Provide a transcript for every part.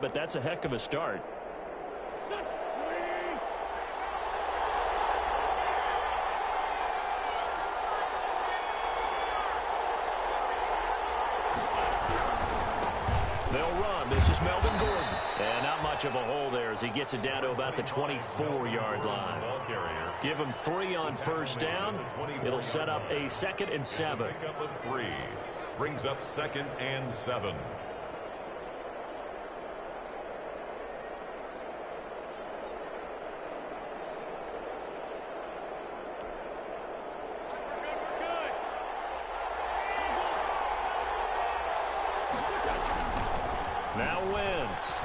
But that's a heck of a start. They'll run. This is Melvin Gordon. And not much of a hole there as he gets it down to about the 24-yard line. Give him 3 on first down. It'll set up a 2nd and 7. Pickup of 3. Brings up 2nd and 7. Now Wentz.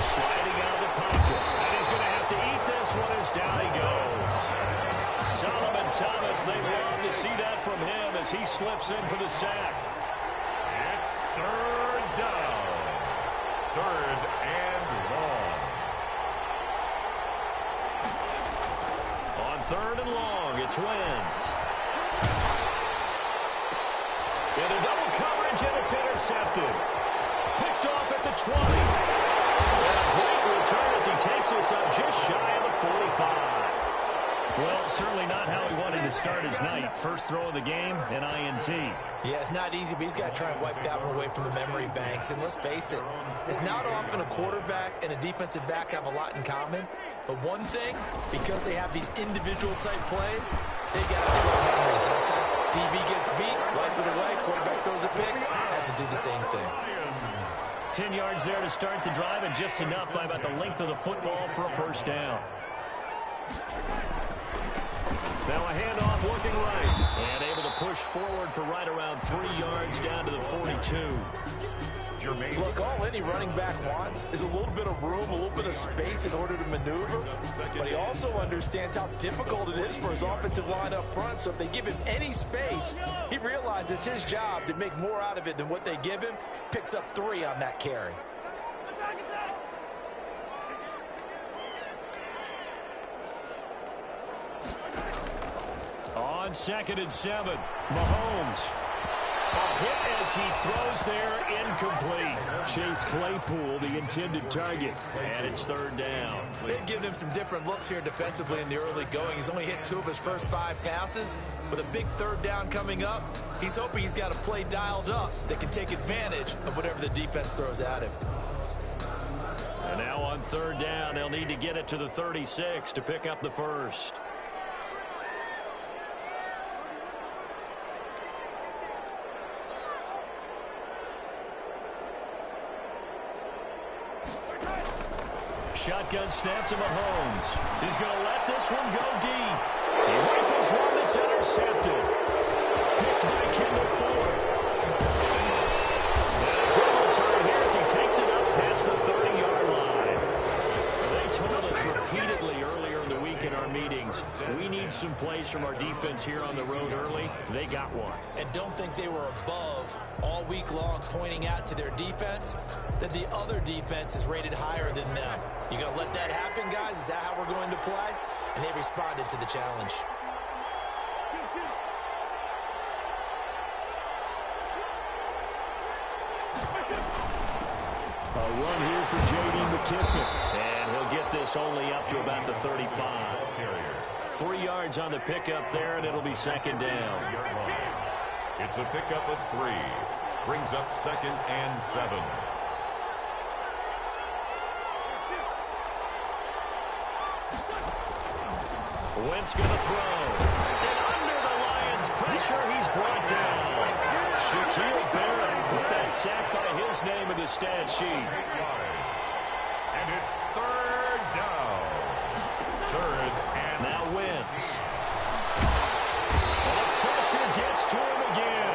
Sliding out of the pocket. And he's going to have to eat this one as down he goes. Solomon Thomas, they love to see that from him as he slips in for the sack. It's 3rd down. 3rd and long. On 3rd and long, it's Wentz. Into double coverage, and it's intercepted. Picked off at the 20. And a great return as he takes this up just shy of the 45. Well, certainly not how he wanted to start his night. First throw of the game, an INT. Yeah, it's not easy, but he's got to try and wipe that one away from the memory banks. And let's face it, it's not often a quarterback and a defensive back have a lot in common. But one thing, because they have these individual type plays, they got to show memories, don't they? DB gets beat, wipe it away, quarterback throws a pick, has to do the same thing. 10 yards there to start the drive, and just enough by about the length of the football for a first down. Now a handoff looking right, and able to push forward for right around 3 yards down to the 42. Look, all any running back wants is a little bit of room, a little bit of space in order to maneuver. But he also understands how difficult it is for his offensive line up front. So if they give him any space, he realizes his job to make more out of it than what they give him. Picks up 3 on that carry. On 2nd and 7, Mahomes. A hit as he throws there, incomplete. Chase Claypool, the intended target, and it's 3rd down. They've given him some different looks here defensively in the early going. He's only hit 2 of his first 5 passes. With a big 3rd down coming up, he's hoping he's got a play dialed up that can take advantage of whatever the defense throws at him. And now on 3rd down, they'll need to get it to the 36 to pick up the first. Shotgun snap to Mahomes. He's going to let this one go deep. He rifles one that's intercepted. Picked by Kendall Ford. And a good return here as he takes it up past the 30-yard line. They told us repeatedly earlier in the week in our meetings, we need some plays from our defense here on the road early. They got one. And don't think they were above all week long pointing out to their defense that the other defense is rated higher than them. You going to let that happen, guys? Is that how we're going to play? And they responded to the challenge. A run here for J.D. McKissick. And he'll get this only up to about the 35. 3 yards on the pickup there, and it'll be 2nd down. It's a pickup of 3. Brings up 2nd and 7. Wentz going to throw. And under the Lions' pressure, he's brought down. Shaquille Barrett put that sack by his name in the stat sheet. And it's 3rd down. 3rd and now Wentz. And the pressure gets to him again.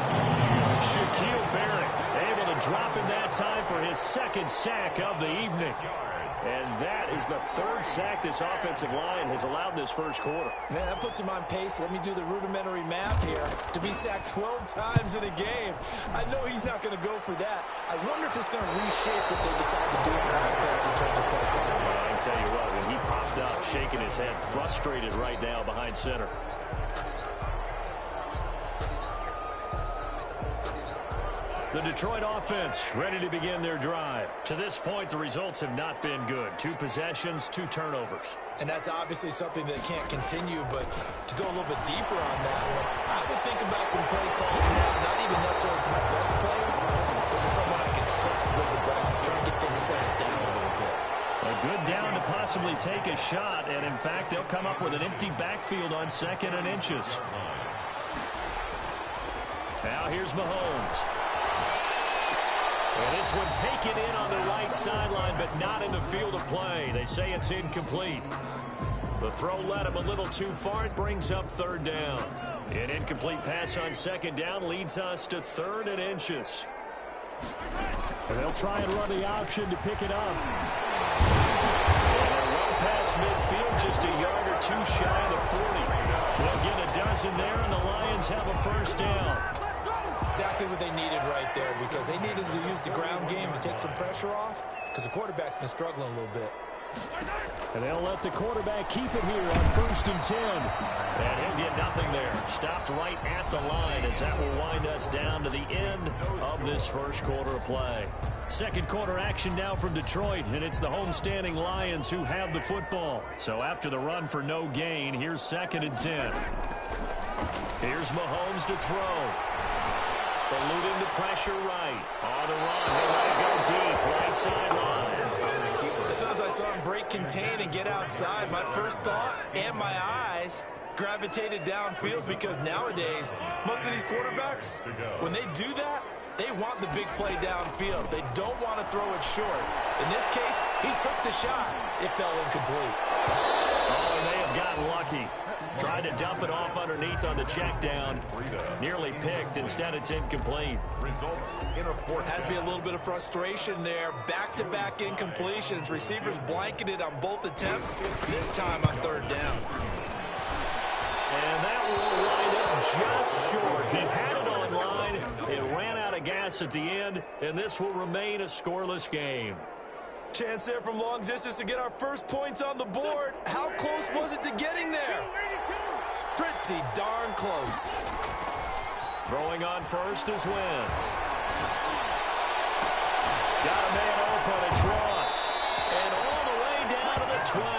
Shaquille Barrett able to drop him that time for his 2nd sack of the evening. And that is the 3rd sack this offensive line has allowed this first quarter. Man, that puts him on pace. Let me do the rudimentary math here. To be sacked 12 times in a game, I know he's not going to go for that. I wonder if it's going to reshape what they decide to do on offense in terms of play calling. Well, I can tell you what, when he popped up, shaking his head, frustrated right now behind center. The Detroit offense ready to begin their drive. To this point, the results have not been good. 2 possessions, 2 turnovers. And that's obviously something that can't continue, but to go a little bit deeper on that one, I would think about some play calls now, not even necessarily to my best player, but to someone I can trust with the ball, trying to get things settled down a little bit. A good down to possibly take a shot, and in fact, they'll come up with an empty backfield on 2nd and inches. Now here's Mahomes. And this one taken in on the right sideline, but not in the field of play. They say it's incomplete. The throw led him a little too far. It brings up 3rd down. An incomplete pass on 2nd down leads us to 3rd and inches. And they'll try and run the option to pick it up. And they'll run past midfield, just a yard or 2 shy of the 40. They'll get a dozen there, and the Lions have a 1st down. Exactly what they needed right there, because they needed to use the ground game to take some pressure off, because the quarterback's been struggling a little bit. And they'll let the quarterback keep it here on 1st and 10. And he'll get nothing there. Stopped right at the line, as that will wind us down to the end of this first quarter of play. Second quarter action now from Detroit, and it's the homestanding Lions who have the football. So after the run for no gain, here's 2nd and 10. Here's Mahomes to throw. Eluding the pressure right. On the run. They let it go deep. Right sideline. As soon as I saw him break contain and get outside, my first thought and my eyes gravitated downfield, because nowadays, most of these quarterbacks, when they do that, they want the big play downfield. They don't want to throw it short. In this case, he took the shot. It fell incomplete. Oh, and they have gotten lucky. Tried to dump it off underneath on the check down. Nearly picked. Instead, it's incomplete. Results in a 4th Has to be a little bit of frustration there. Back-to-back incompletions. Receivers blanketed on both attempts. This time on 3rd down. And that will wind up just short. He had it on line. It ran out of gas at the end, and this will remain a scoreless game. Chance there from long distance to get our first points on the board. How close was it to getting there? Pretty darn close. Throwing on first is Wentz. Got a man open. It's Ross. And all the way down to the 12.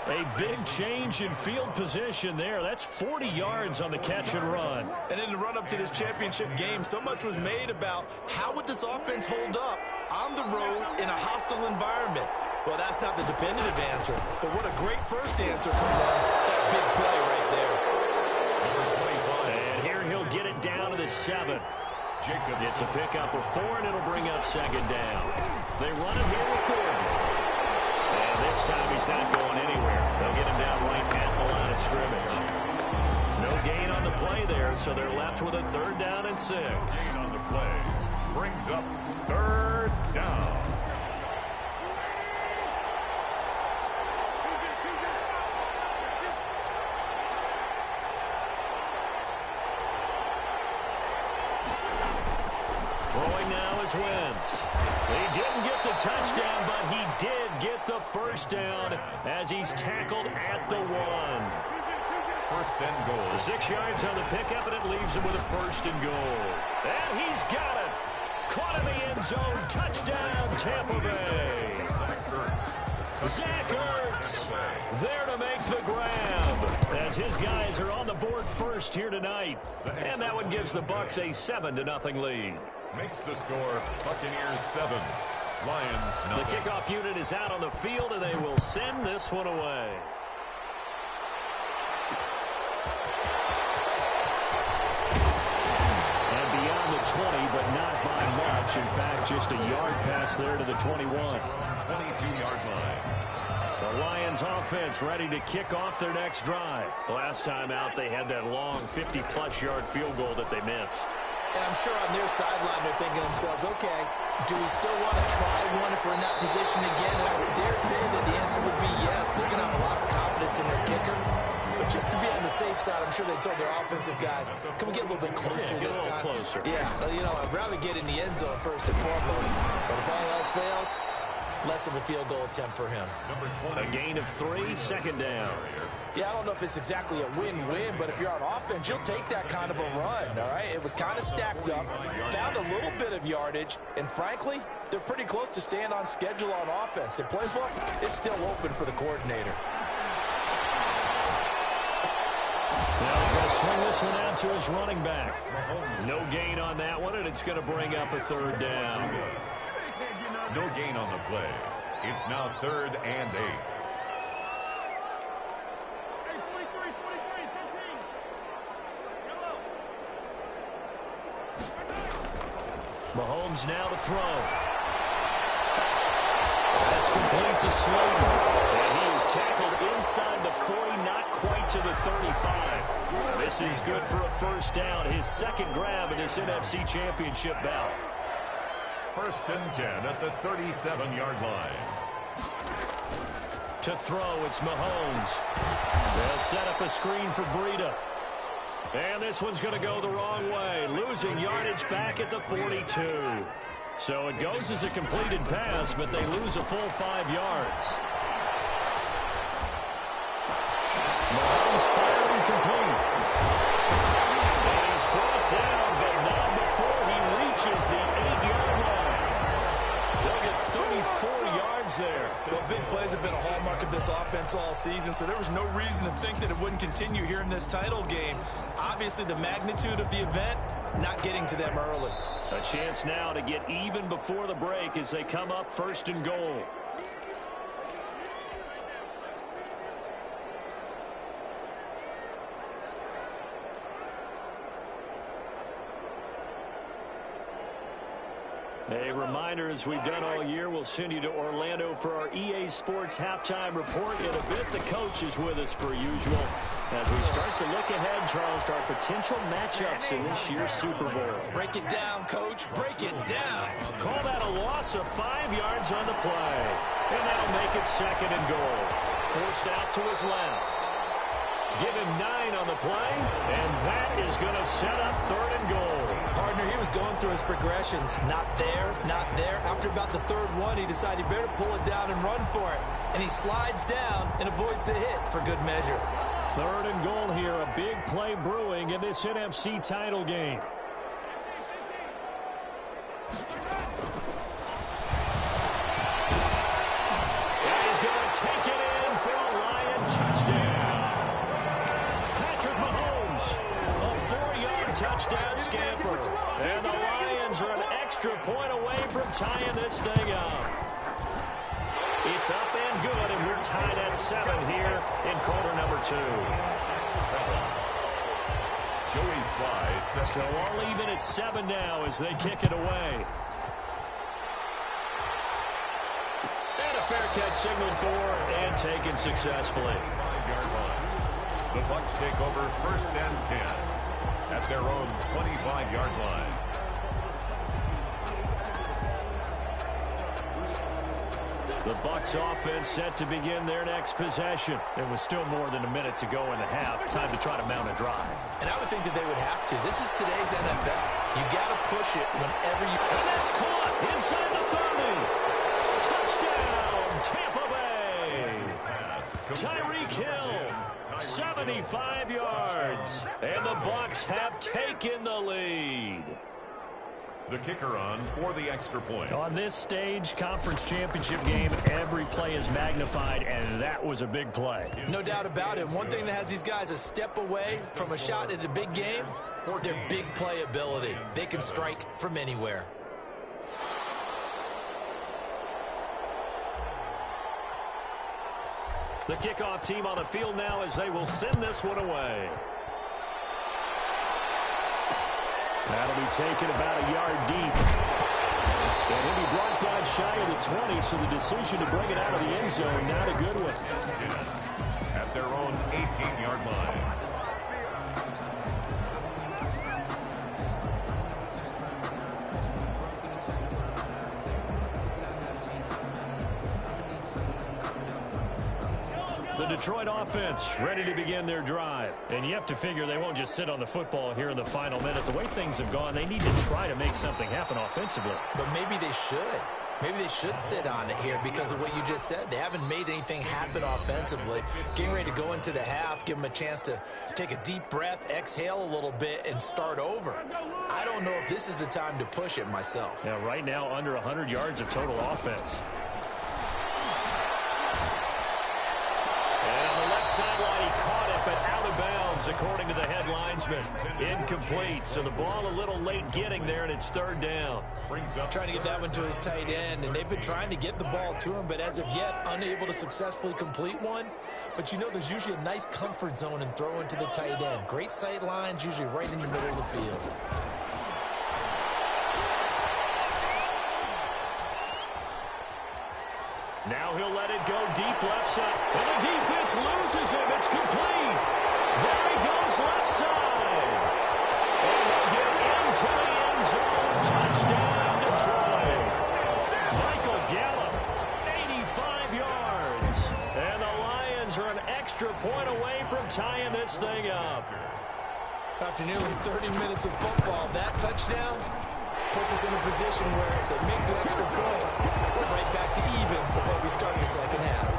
A big change in field position there. That's 40 yards on the catch and run. And in the run-up to this championship game, so much was made about how would this offense hold up on the road in a hostile environment. Well, that's not the definitive answer, but what a great first answer from them. That big play right there. And here he'll get it down to the 7. It's a pickup of 4, and it'll bring up 2nd down. They run it here with Gordon. And this time he's not going anywhere. They'll get him down right at the line of scrimmage. No gain on the play there, so they're left with a 3rd down and 6. Gain on the play brings up 3rd down. Throwing now is Wentz. He didn't get the touchdown, but he did get the 1st down as he's tackled at the 1. 1st and goal. 6 yards on the pickup, and it leaves him with a 1st and goal. And he's got it. Caught in the end zone. Touchdown, Tampa Bay. Zach Ertz there to make the grab, as his guys are on the board first here tonight. And that one gives the Bucs a 7-0 lead. Makes the score Buccaneers 7, Lions 0. The kickoff unit is out on the field, and they will send this one away. And beyond the 20, but not by much. In fact, just a yard pass there to the 21. 22-yard line. The Lions offense ready to kick off their next drive. Last time out, they had that long 50-plus yard field goal that they missed. And I'm sure on their sideline they're thinking to themselves, okay, do we still want to try one if we're in that position again? And I would dare say that the answer would be yes. They're going to have a lot of confidence in their kicker. But just to be on the safe side, I'm sure they told their offensive guys, can we get a little bit closer this time? Closer. Yeah, you know, I'd rather get in the end zone first and foremost. But if all else fails, less of a field goal attempt for him. A gain of 3, second down. Yeah, I don't know if it's exactly a win-win, but if you're on offense, you'll take that kind of a run, all right? It was kind of stacked up, found a little bit of yardage, and frankly, they're pretty close to staying on schedule on offense. The playbook is still open for the coordinator. Now he's going to swing this one out to his running back. No gain on that one, and it's going to bring up a third down. No gain on the play. It's now 3rd and 8. Mahomes now to throw. That's complete to Slayton. And he is tackled inside the 40, not quite to the 35. This is good for a first down, his second grab of this NFC Championship bout. 1st and 10 at the 37-yard line. To throw, it's Mahomes. They'll set up a screen for Breida. And this one's going to go the wrong way, losing yardage back at the 42. So it goes as a completed pass, but they lose a full 5 yards. Mahomes firing complete. And he's brought down, but not before he reaches the 8-yard line. They'll get 34 yards there. Well, big plays have been a hallmark of this offense all season, so there was no reason to think that it wouldn't continue here in this title game. Obviously, the magnitude of the event, not getting to them early. A chance now to get even before the break as they come up 1st and goal. A reminder, as we've done all year, we'll send you to Orlando for our EA Sports halftime report. In a bit, the coach is with us per usual. As we start to look ahead, Charles, to our potential matchups in this year's Super Bowl. Break it down, Coach. Break it down. Call that a loss of 5 yards on the play. And that'll make it 2nd and goal. Forced out to his left. Give him 9 on the play, and that is going to set up 3rd and goal. Partner, he was going through his progressions. Not there, not there. After about the 3rd one, he decided he better pull it down and run for it. And he slides down and avoids the hit for good measure. 3rd and goal here, a big play brewing in this NFC title game. And he's going to take it in for a Lion touchdown. Patrick Mahomes, a 4-yard touchdown scamper. And the Lions are an extra point away from tying this thing up. It's up and good, and we're tied at 7 here in quarter number 2. Joey Sly. So all even at 7 now as they kick it away. And a fair catch signaled for and taken successfully. 5-yard line. The Bucs take over 1st and 10 at their own 25-yard line. The Bucs offense set to begin their next possession. There was still more than a minute to go in the half. Time to try to mount a drive. And I would think that they would have to. This is today's NFL. You got to push it whenever you... And that's caught inside the 30. Touchdown, Tampa Bay. Tyreek Hill, 75 yards. And the Bucs have taken the lead. The kicker on for the extra point. On this stage, conference championship game, every play is magnified, and that was a big play. No doubt about it. One thing that has these guys a step away from a shot at a big game, their big play ability. They can strike from anywhere. The kickoff team on the field now as they will send this one away. That'll be taken about a yard deep. And he'll be brought down shy of the 20, so the decision to bring it out of the end zone, not a good one. At their own 18-yard line. The Detroit offense ready to begin their drive. And you have to figure they won't just sit on the football here in the final minute. The way things have gone, they need to try to make something happen offensively. But maybe they should. Maybe they should sit on it here because of what you just said. They haven't made anything happen offensively. Getting ready to go into the half, give them a chance to take a deep breath, exhale a little bit, and start over. I don't know if this is the time to push it myself. Yeah, right now under 100 yards of total offense. And on the left sideline, he caught it, but out of bounds, according to the head linesman. Incomplete, so the ball a little late getting there, and it's third down. Trying to get that one to his tight end, and they've been trying to get the ball to him, but as of yet, unable to successfully complete one. But you know there's usually a nice comfort zone in throwing to the tight end. Great sight lines, usually right in the middle of the field. Now he'll let it go deep left side. And the defense loses him. It's complete. There he goes left side. And they'll get into the end zone. Touchdown, Detroit. Michael Gallup, 85 yards. And the Lions are an extra point away from tying this thing up. After nearly 30 minutes of football, that touchdown puts us in a position where if they make the extra point, we're right back to even before we start the second half.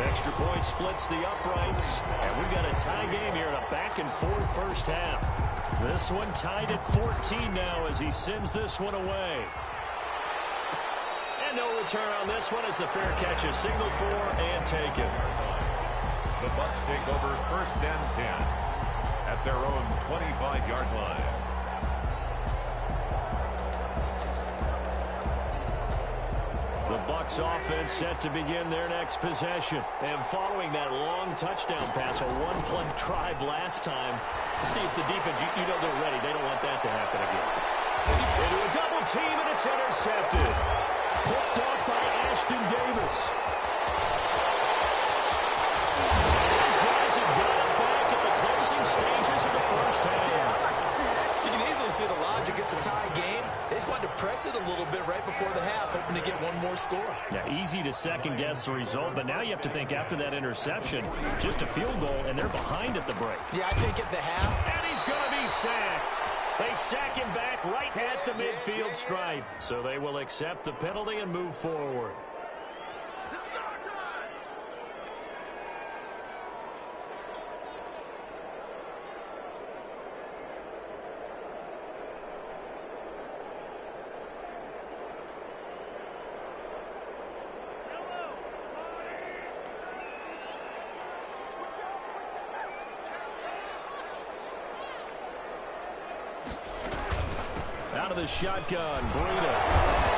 Extra point splits the uprights, and we've got a tie game here in a back-and-forth first half. This one tied at 14 now as he sends this one away. And no return on this one as the fair catch is signaled for and taken. The Bucs take over first and 10 at their own 25-yard line. The Bucs offense set to begin their next possession. And following that long touchdown pass, a one-play drive last time, to see if the defense, you know they're ready. They don't want that to happen again. Into a double team, and it's intercepted. Picked off by Ashton Davis. These guys have got it back at the closing stages of the first half. You can easily see the logic. It's a tie game. They just wanted to press it a little bit right before the half, hoping to get one more score. Yeah, easy to second-guess the result, but now you have to think after that interception, just a field goal, and they're behind at the break. Yeah, I think at the half. And he's going to be sacked. They sack him back right at the midfield stripe. So they will accept the penalty and move forward. Out of the shotgun, Breida.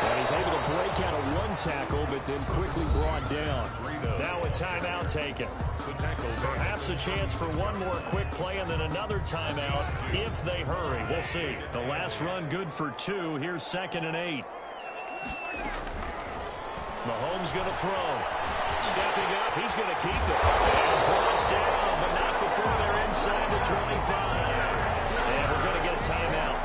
And he's able to break out of one tackle, but then quickly brought down. Now a timeout taken. Perhaps a chance for one more quick play and then another timeout if they hurry. We'll see. The last run good for 2. Here's 2nd and 8. Mahomes going to throw. Stepping up, he's going to keep it. And brought down, but not before they're inside the 25. And we're going to get a timeout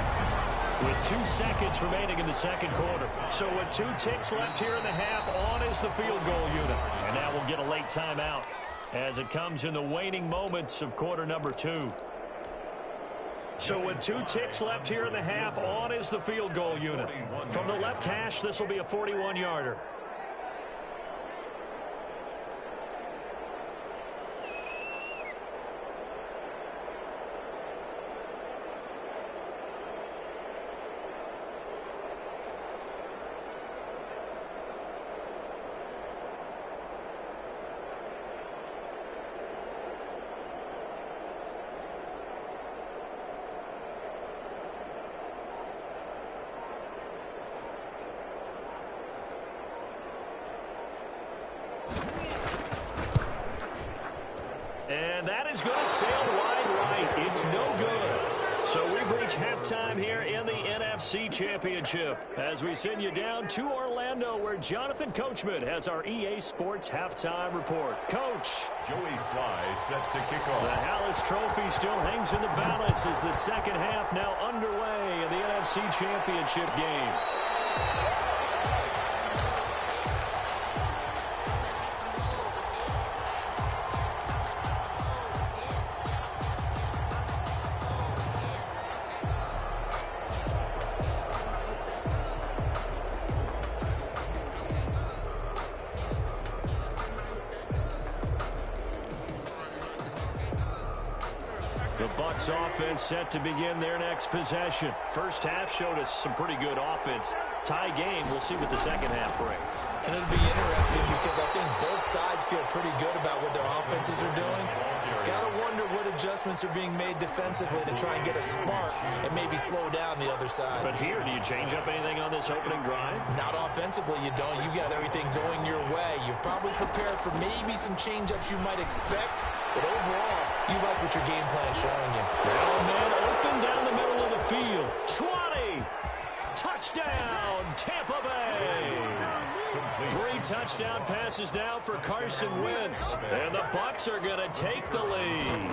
with 2 seconds remaining in the second quarter. So with 2 ticks left here in the half, on is the field goal unit. And now we'll get a late timeout as it comes in the waning moments of quarter number 2. So with 2 ticks left here in the half, on is the field goal unit. From the left hash, this will be a 41-yarder. And that is going to sail wide right. It's no good. So we've reached halftime here in the NFC Championship as we send you down to Orlando where Jonathan Coachman has our EA Sports Halftime Report. Coach. Joey Sly set to kick off. The Hallis Trophy still hangs in the balance as the second half now underway in the NFC Championship game. The Bucs offense set to begin their next possession. First half showed us some pretty good offense. Tie game, we'll see what the second half brings. And it'll be interesting because I think both sides feel pretty good about what their offenses are doing. Gotta wonder what adjustments are being made defensively to try and get a spark and maybe slow down the other side. But here, do you change up anything on this opening drive? Not offensively, you don't. You got everything going your way. You've probably prepared for maybe some change-ups you might expect, but overall, you like what your game plan's showing you. Now, man, open down the middle of the field. 20. Touchdown, Tampa Bay. 3 touchdown passes now for Carson Wentz. And the Bucs are going to take the lead.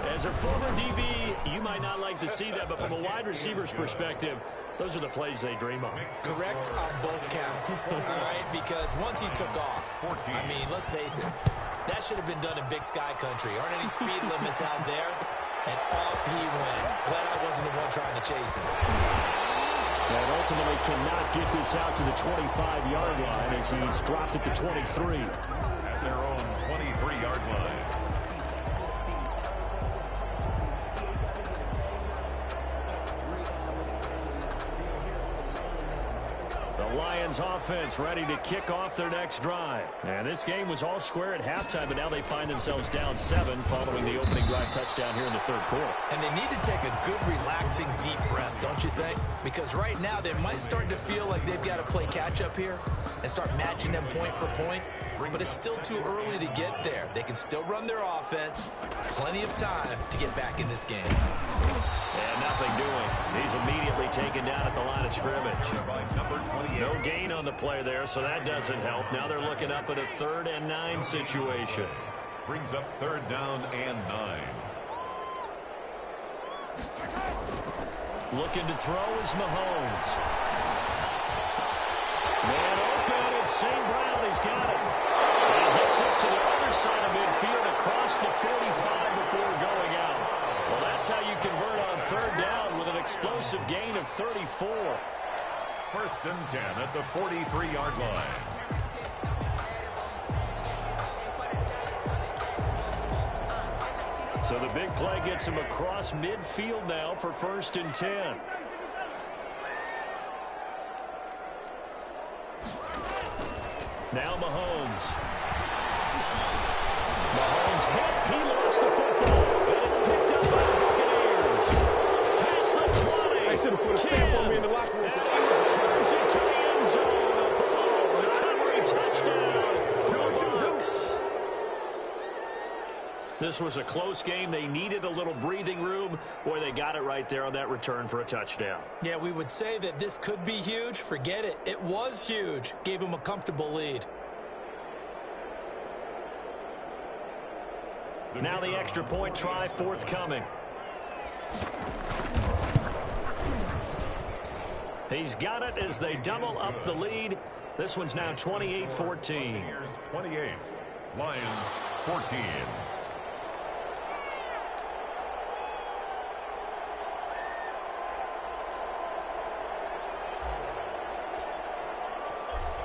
As a former DB, you might not like to see that, but from a wide receiver's perspective, those are the plays they dream of. Correct on both counts, all right? Because once he took off, I mean, let's face it, that should have been done in Big Sky Country. Aren't any speed limits out there? And off he went. Glad I wasn't the one trying to chase him. And ultimately cannot get this out to the 25-yard line as he's dropped at the 23. At their own 23-yard line. The Lions offense ready to kick off their next drive. And this game was all square at halftime, but now they find themselves down 7 following the opening drive touchdown here in the third quarter. And they need to take a good, relaxing, deep breath, don't you think? Because right now they might start to feel like they've got to play catch-up here and start matching them point for point. But it's still too early to get there. They can still run their offense. Plenty of time to get back in this game. And nothing doing. He's immediately taken down at the line of scrimmage. No gain on the play there, so that doesn't help. Now they're looking up at a 3rd and 9 situation. Brings up 3rd down and 9. Looking to throw is Mahomes. Man open, it's St. Brown. He's got it. And he gets this to the other side of midfield across the 45 before going out. Well, that's how you convert on 3rd down with an explosive gain of 34. 1st and 10 at the 43-yard line. So the big play gets him across midfield now for 1st and 10. Now Mahomes. Mahomes hit. He lost the football. And it's picked up by the Buccaneers. Past the 20. They should have put a stamp on me in the locker room. And turns it to the end zone. A full recovery touchdown for the Bucs. This was a close game. They needed a little breathing room. Boy, they got it right there on that return for a touchdown. Yeah, we would say that this could be huge. Forget it. It was huge. Gave him a comfortable lead. Now the extra point try forthcoming. He's got it as they double up the lead. This one's now 28-14. 28, Lions 14.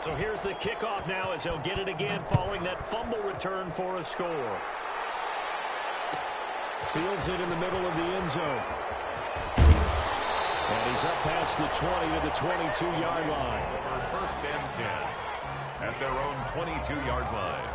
So here's the kickoff now as he'll get it again following that fumble return for a score. Fields it in the middle of the end zone. And he's up past the 20 to the 22-yard line. For 1st and 10 at their own 22-yard line.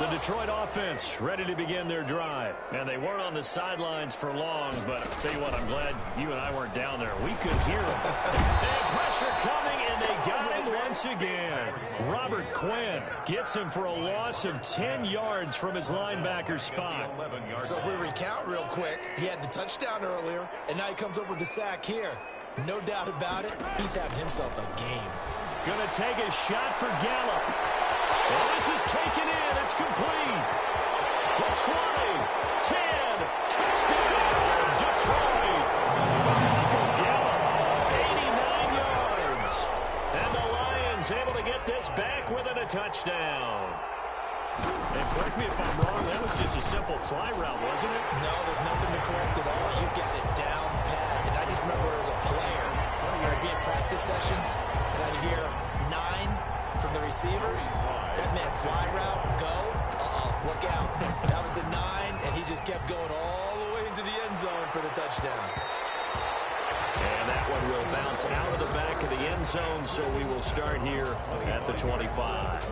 The Detroit offense ready to begin their drive. And they weren't on the sidelines for long, but I'll tell you what, I'm glad you and I weren't down there. We could hear them. And pressure coming, and they got him once again. Robert Quinn gets him for a loss of 10 yards from his linebacker spot. So if we recount real quick, he had the touchdown earlier, and now he comes up with the sack here. No doubt about it, he's having himself a game. Gonna take a shot for Gallup. Well, this is taken in. It's complete. The 20, 10, touchdown, Detroit. Gallup, 89 yards. And the Lions able to get this back within a touchdown. And correct me if I'm wrong, that was just a simple fly route, wasn't it? No, there's nothing to correct at all. You got it down pat. And I just remember as a player, I'd be at practice sessions, and I'd hear 9, from the receivers. That man fly route, go. Look out. That was the 9, and he just kept going all the way into the end zone for the touchdown. And that one will bounce out of the back of the end zone, so we will start here at the 25.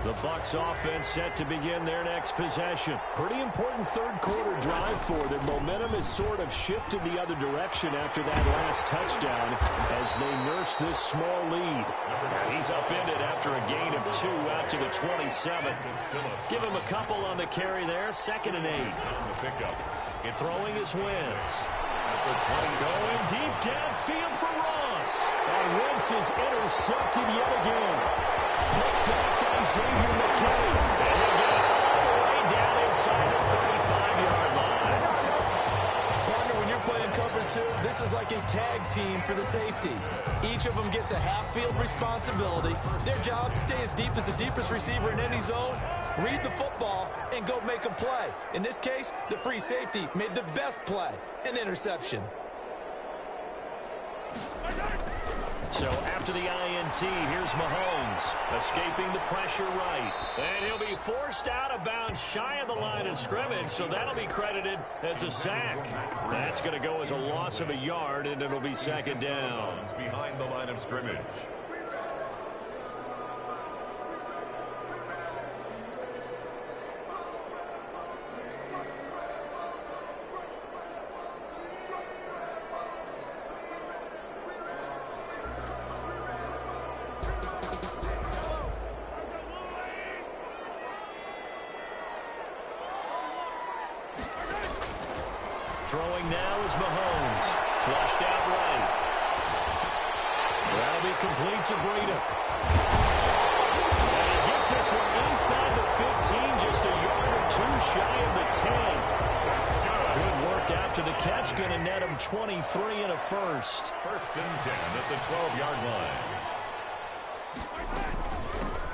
The Bucs offense set to begin their next possession. Pretty important third quarter drive for them. Momentum has sort of shifted the other direction after that last touchdown as they nurse this small lead. He's upended after a gain of 2 out to the 27. Give him a couple on the carry there. 2nd and 8. On the pickup. Throwing his Wentz. Going deep downfield for Ross. And Wentz is intercepted yet again. Picked up by Xavier McKinney. And he'll get it all the way down inside the 35-yard line. Partner, when you're playing cover 2, this is like a tag team for the safeties. Each of them gets a half-field responsibility. Their job, stay as deep as the deepest receiver in any zone, read the football, and go make a play. In this case, the free safety made the best play, an interception. So after the INT, here's Mahomes, escaping the pressure right. And he'll be forced out of bounds shy of the line of scrimmage, so that'll be credited as a sack. That's going to go as a loss of a yard, and it'll be 2nd down. Behind the line of scrimmage. Throwing now is Mahomes. Flushed out right. That'll be complete to Breida. And he gets this one inside the 15, just a yard or 2 shy of the 10. Good work after the catch. Going to net him 23 and a first. 1st and 10 at the 12-yard line.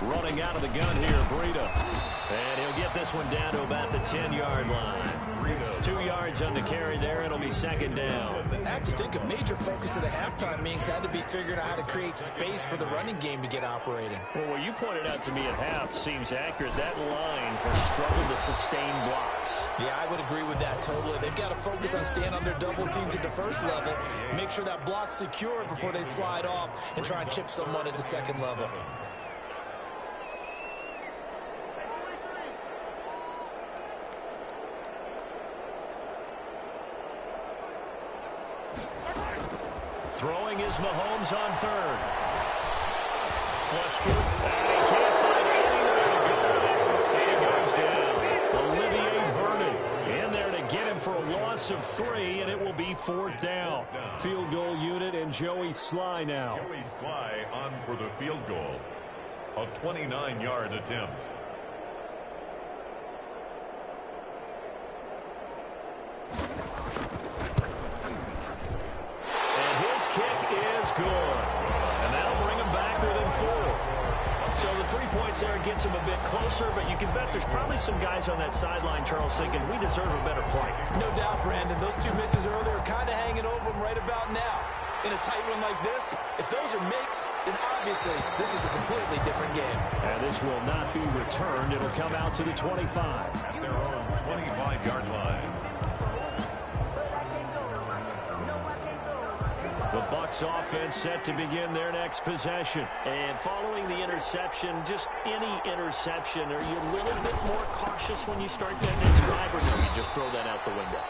Running out of the gun here, Breida. And he'll get this one down to about the 10-yard line. 2 yards on the carry there. It'll be 2nd down. I have to think a major focus of the halftime meetings had to be figuring out how to create space for the running game to get operating. Well, what you pointed out to me at half seems accurate. That line has struggled to sustain blocks. Yeah, I would agree with that totally. They've got to focus on staying on their double teams at the first level, make sure that block's secure before they slide off and try and chip someone at the 2nd level. Throwing is Mahomes on 3rd. Flushed to it. And he can't find anywhere to go with it. He goes down. Olivier Vernon in there to get him for a loss of 3, and it will be 4th down. Field goal unit and Joey Sly now. Joey Sly on for the field goal. A 29-yard attempt. Good. And that'll bring him back within 4. So the 3 points there gets him a bit closer, but you can bet there's probably some guys on that sideline, Charles, thinking we deserve a better play. No doubt, Brandon. Those 2 misses earlier are kind of hanging over him right about now. In a tight one like this, if those are makes, then obviously this is a completely different game. And this will not be returned. It'll come out to the 25. At their own 25-yard line. The Bucs offense set to begin their next possession. And following the interception, just any interception, are you a little bit more cautious when you start that next drive, or do you just throw that out the window?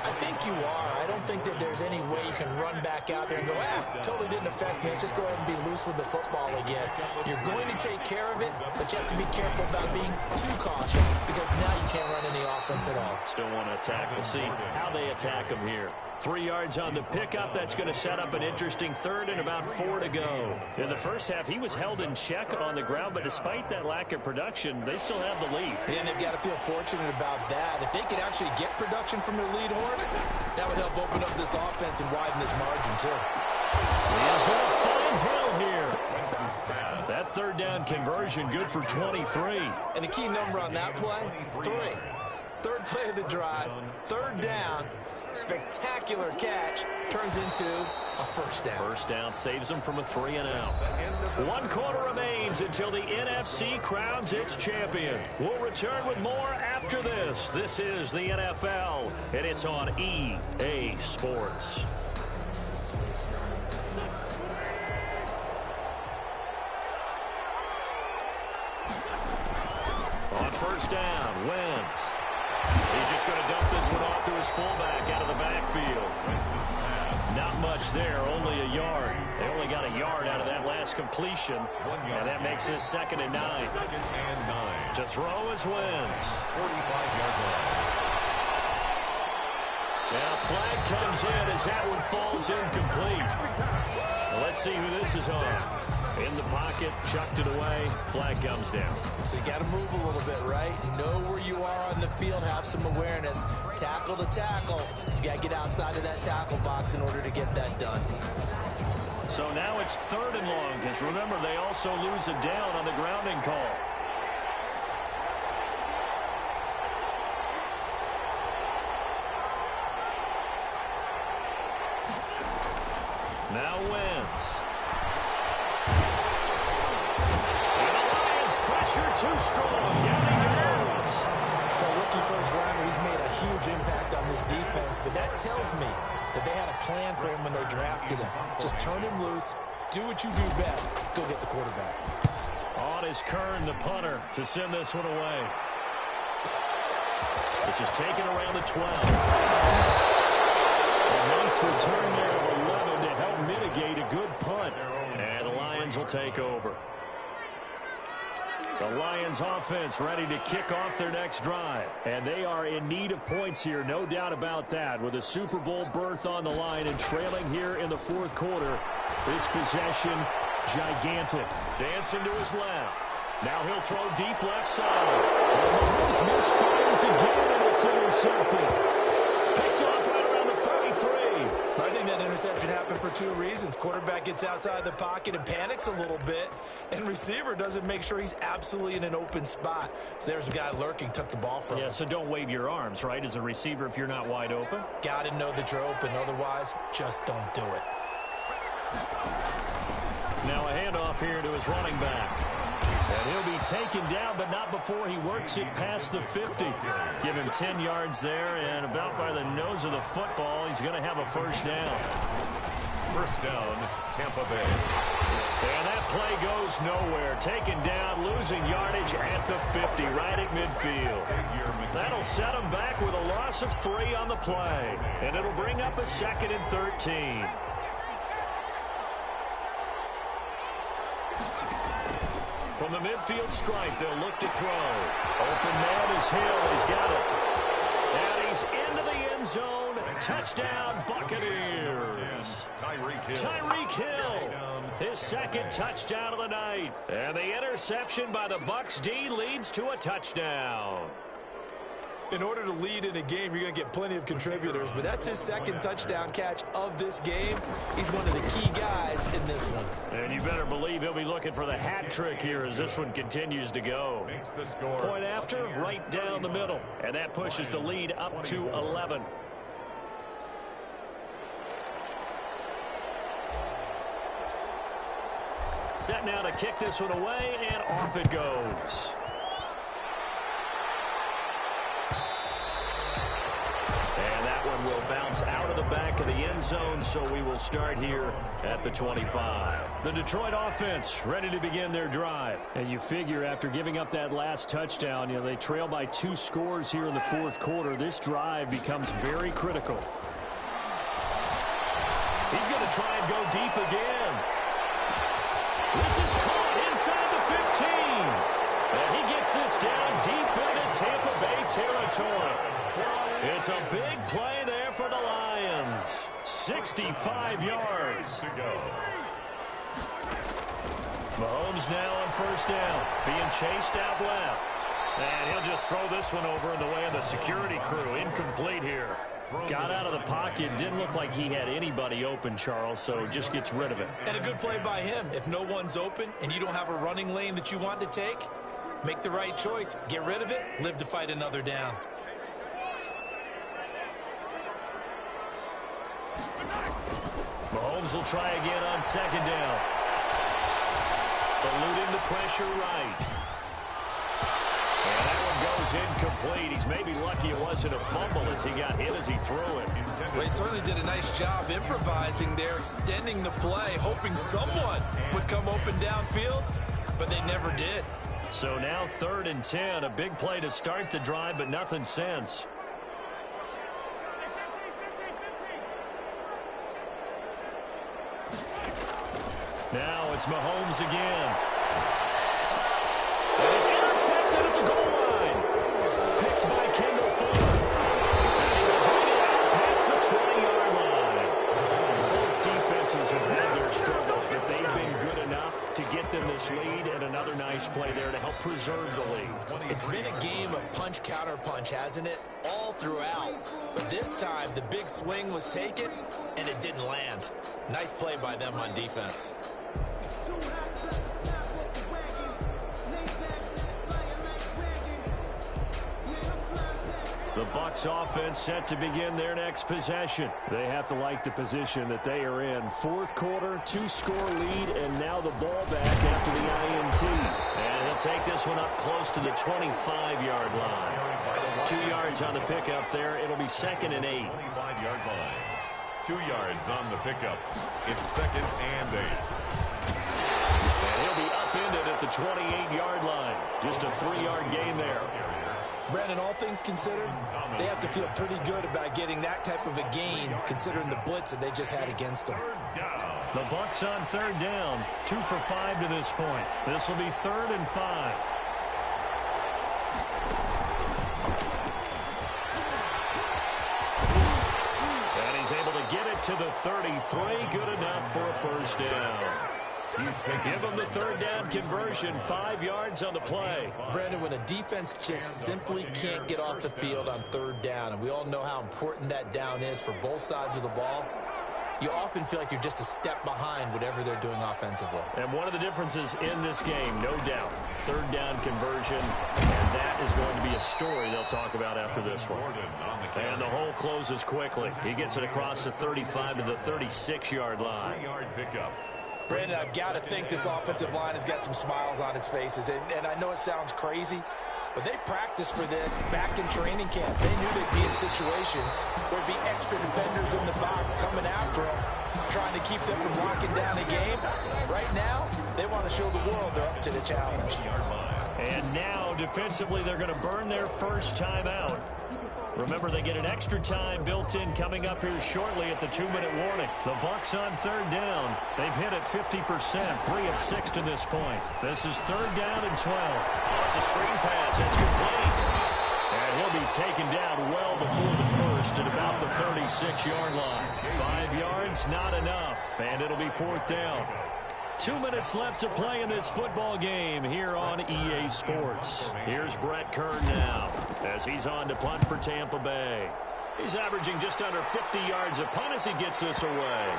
I think you are. I don't think that there's any way you can run back out there and go, totally didn't affect me. Let's just go ahead and be loose with the football again. You're going to take care of it, but you have to be careful about being too cautious because now you can't run any offense at all. Still want to attack. We'll see how they attack them here. 3 yards on the pickup. That's going to set up an interesting 3rd and about 4 to go. In the first half, he was held in check on the ground, but despite that lack of production, they still have the lead. Yeah, and they've got to feel fortunate about that. If they could actually get production from their lead horse, that would help open up this offense and widen this margin, too. He is going to find Hill here. That 3rd down conversion, good for 23. And the key number on that play, 3. Third play of the drive, third down, spectacular catch, turns into a first down. First down saves them from a 3-and-out. 1 quarter remains until the NFC crowns its champion. We'll return with more after this. This is the NFL, and it's on EA Sports. On first down, Wentz. He's just going to dump this one off to his fullback out of the backfield. Not much there, only a yard. They only got a yard out of that last completion, and that makes this 2nd and 9. To throw is Wentz. 45-yard line. Now a flag comes in as that one falls incomplete. Well, let's see who this is on. In the pocket, chucked it away, flag comes down. So you got to move a little bit, right? Know where you are on the field, have some awareness. Tackle to tackle. You got to get outside of that tackle box in order to get that done. So now it's 3rd and long, because remember, they also lose a down on the grounding call. Now Wentz. Too strong. Down he goes. For a rookie first rounder, he's made a huge impact on this defense, but that tells me that they had a plan for him when they drafted him. Just turn him loose, do what you do best, go get the quarterback. On is Kern, the punter, to send this one away. This is taken around the 12. A nice return there of 11 to help mitigate a good punt. And the Lions will take over. The Lions offense ready to kick off their next drive. And they are in need of points here, no doubt about that. With a Super Bowl berth on the line and trailing here in the 4th quarter. This possession, gigantic. Dancing to his left. Now he'll throw deep left side. Mahomes misfires again, and it's intercepted. Picked off right around the 33. I think that interception happened for 2 reasons. Quarterback gets outside the pocket and panics a little bit, and receiver doesn't make sure he's absolutely in an open spot. So there's a guy lurking, took the ball from him. Yeah, so don't wave your arms, right, as a receiver if you're not wide open. Got to know that you're open. Otherwise, just don't do it. Now a handoff here to his running back. And he'll be taken down, but not before he works it past the 50. Give him 10 yards there, and about by the nose of the football, he's going to have a first down. First down, Tampa Bay. And that play goes nowhere. Taken down, losing yardage at the 50, right at midfield. That'll set him back with a loss of 3 on the play. And it'll bring up a 2nd and 13. From the midfield stripe, they'll look to throw. Open man is Hill. He's got it. And he's into the end zone. Touchdown, Buccaneers. Tyreek Hill. His 2nd touchdown of the night. And the interception by the Bucs D leads to a touchdown. In order to lead in a game, you're going to get plenty of contributors, but that's his 2nd touchdown catch of this game. He's one of the key guys in this one. And you better believe he'll be looking for the hat trick here as this one continues to go. Point after, right down the middle. And that pushes the lead up to 11. Set now to kick this one away, and off it goes. One will bounce out of the back of the end zone, so we will start here at the 25. The Detroit offense ready to begin their drive. And you figure after giving up that last touchdown, they trail by 2 scores here in the 4th quarter. This drive becomes very critical. He's going to try and go deep again. This is caught inside the 15. And he gets this down deep into Tampa Bay territory. It's a big play there for the Lions. 65 yards. Mahomes now on first down, being chased out left. And he'll just throw this one over in the way of the security crew. Incomplete here. Got out of the pocket. Didn't look like he had anybody open, Charles, so just gets rid of it. And a good play by him. If no one's open and you don't have a running lane that you want to take, make the right choice. Get rid of it. Live to fight another down. Mahomes will try again on second down. Eluding the pressure right. And that one goes incomplete. He's maybe lucky it wasn't a fumble as he got hit as he threw it. Well, he certainly did a nice job improvising there, extending the play, hoping someone would come open downfield, but they never did. So now 3rd and 10, a big play to start the drive, but nothing since. Now it's Mahomes again. And it's intercepted at the goal line. Picked by Kendall Fuller. And he will bring it out past the 20-yard line. Both defenses have had their struggles, but they've been good enough to get them this lead, and another nice play there to help preserve the lead. It's been a game of punch-counter-punch, hasn't it? All throughout. But this time, the big swing was taken, and it didn't land. Nice play by them on defense. The Bucs offense set to begin their next possession. They have to like the position that they are in. 4th quarter, 2-score lead, and now the ball back after the INT. And he'll take this one up close to the 25-yard line. 2 yards on the pickup there. It'll be 2nd and 8. 25-yard line. 2 yards on the pickup. It's 2nd and 8. And he'll be upended at the 28-yard line. Just a 3-yard gain there. Brandon, all things considered, they have to feel pretty good about getting that type of a gain, considering the blitz that they just had against them. The Bucs on 3rd down, 2 for 5 to this point. This will be 3rd and 5. And he's able to get it to the 33. Good enough for a first down. Give him the 3rd down conversion, 5 yards on the play. Brandon, when a defense just simply can't get off the field on 3rd down, and we all know how important that down is for both sides of the ball, you often feel like you're just a step behind whatever they're doing offensively. And one of the differences in this game, no doubt, 3rd down conversion, and that is going to be a story they'll talk about after this one. And the hole closes quickly. He gets it across the 35 to the 36-yard line. 3-yard pickup. Brandon, I've got to think this offensive line has got some smiles on its faces. And I know it sounds crazy, but they practiced for this back in training camp. They knew they'd be in situations where there'd be extra defenders in the box coming after them, trying to keep them from locking down a game. Right now, they want to show the world they're up to the challenge. And now, defensively, they're going to burn their first timeout. Remember, they get an extra time built in coming up here shortly at the 2-minute warning. The Bucs on 3rd down. They've hit it 50%, 3 of 6 to this point. This is 3rd down and 12. Oh, it's a screen pass. It's complete. And he'll be taken down well before the first at about the 36-yard line. 5 yards, not enough. And it'll be 4th down. 2 minutes left to play in this football game here on EA Sports. Here's Brett Kern now as he's on to punt for Tampa Bay. He's averaging just under 50 yards a punt as he gets this away.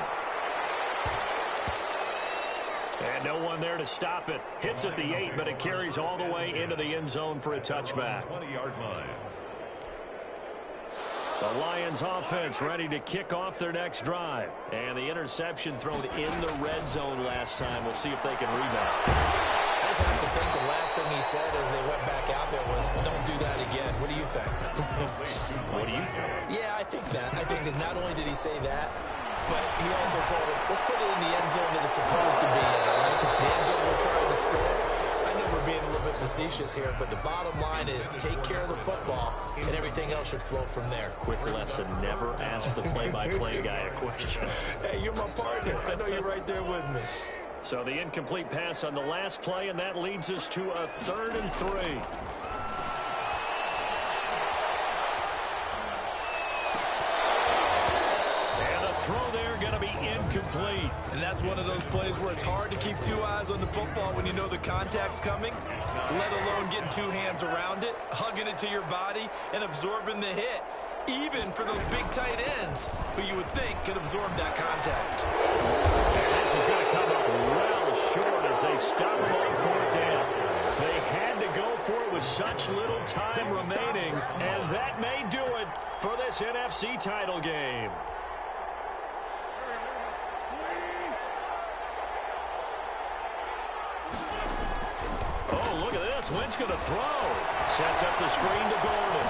And no one there to stop it. Hits at the 8, but it carries all the way into the end zone for a touchback. 20-yard line. The Lions offense ready to kick off their next drive. And the interception thrown in the red zone last time. We'll see if they can rebound. I just have to think the last thing he said as they went back out there was, don't do that again. What do you think? What do you think? Yeah, I think that. I think that not only did he say that, but he also told us, let's put it in the end zone that it's supposed to be in. The end zone we're trying to score. I know we're being a little bit facetious here, but the bottom line is take care of the football, and everything else should flow from there. Quick lesson, never ask the play-by-play guy a question. Hey, you're my partner. I know you're right there with me. So the incomplete pass on the last play, and that leads us to a 3rd and 3. And the throw there going to be incomplete. And that's one of those plays where it's hard to keep 2 eyes on the football when you know the contact's coming, let alone getting 2 hands around it, hugging it to your body, and absorbing the hit. even for those big tight ends who you would think could absorb that contact. And this is going to come up well short as they stop him on 4th down. They had to go for it with such little time remaining, and that may do it for this NFC title game. Oh, look at this. Wentz going to throw. Sets up the screen to Gordon.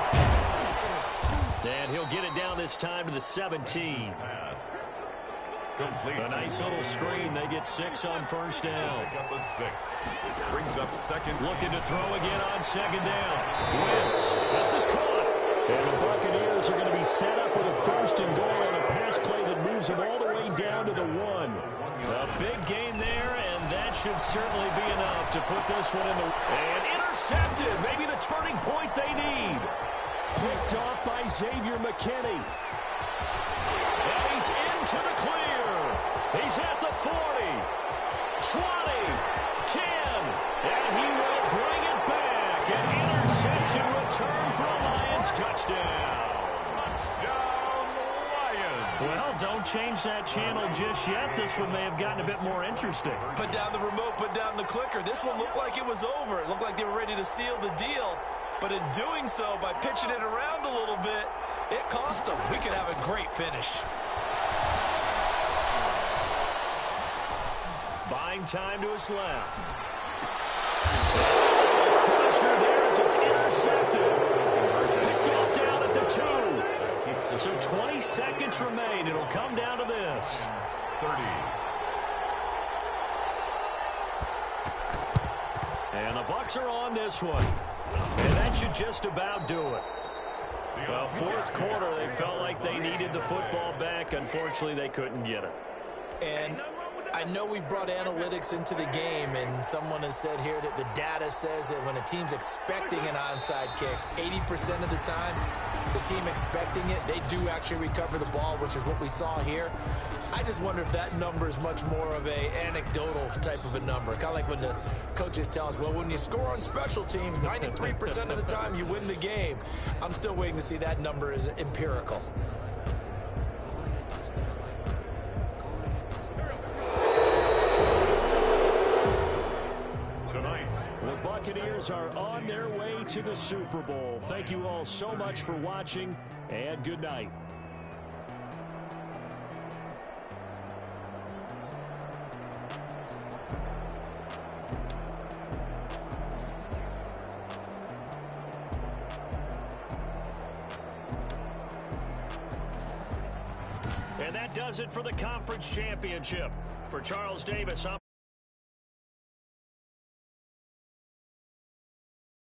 And he'll get it down this time to the 17. Complete. A nice little screen. They get 6 on 1st down. Up at 6. Brings up 2nd. Looking to throw again on 2nd down. Wentz. This is caught. And the Buccaneers are going to be set up with a 1st and goal on a pass play that moves them all the way down to the 1. A big gain there, and that should certainly be enough to put this one in the... And intercepted. Maybe the turning point they need. Picked off by Xavier McKinney. And he's into the clear. He's at the 40, 20, 10, and he will bring it back. An interception return for a Lions touchdown. Touchdown, Lions. Well, don't change that channel just yet. This one may have gotten a bit more interesting. Put down the remote, put down the clicker. This one looked like it was over. It looked like they were ready to seal the deal. But in doing so, by pitching it around a little bit, it cost them. We could have a great finish. Buying time to his left. Oh, crusher there as it's intercepted. Picked off down at the 2. So 20 seconds remain. It'll come down to this. 30. And the Bucs are on this one. And that should just about do it. Well, 4th quarter, they felt like they needed the football back. Unfortunately, they couldn't get it. And I know we brought analytics into the game, and someone has said here that the data says that when a team's expecting an onside kick, 80% of the time, the team expecting it, they do actually recover the ball, which is what we saw here. I just wonder if that number is much more of a anecdotal type of a number. Kind of like when the coaches tell us, well, when you score on special teams, 93% of the time you win the game. I'm still waiting to see that number is empirical. The Buccaneers are on their way to the Super Bowl. Thank you all so much for watching, and good night. And that does it for the conference championship. For Charles Davis,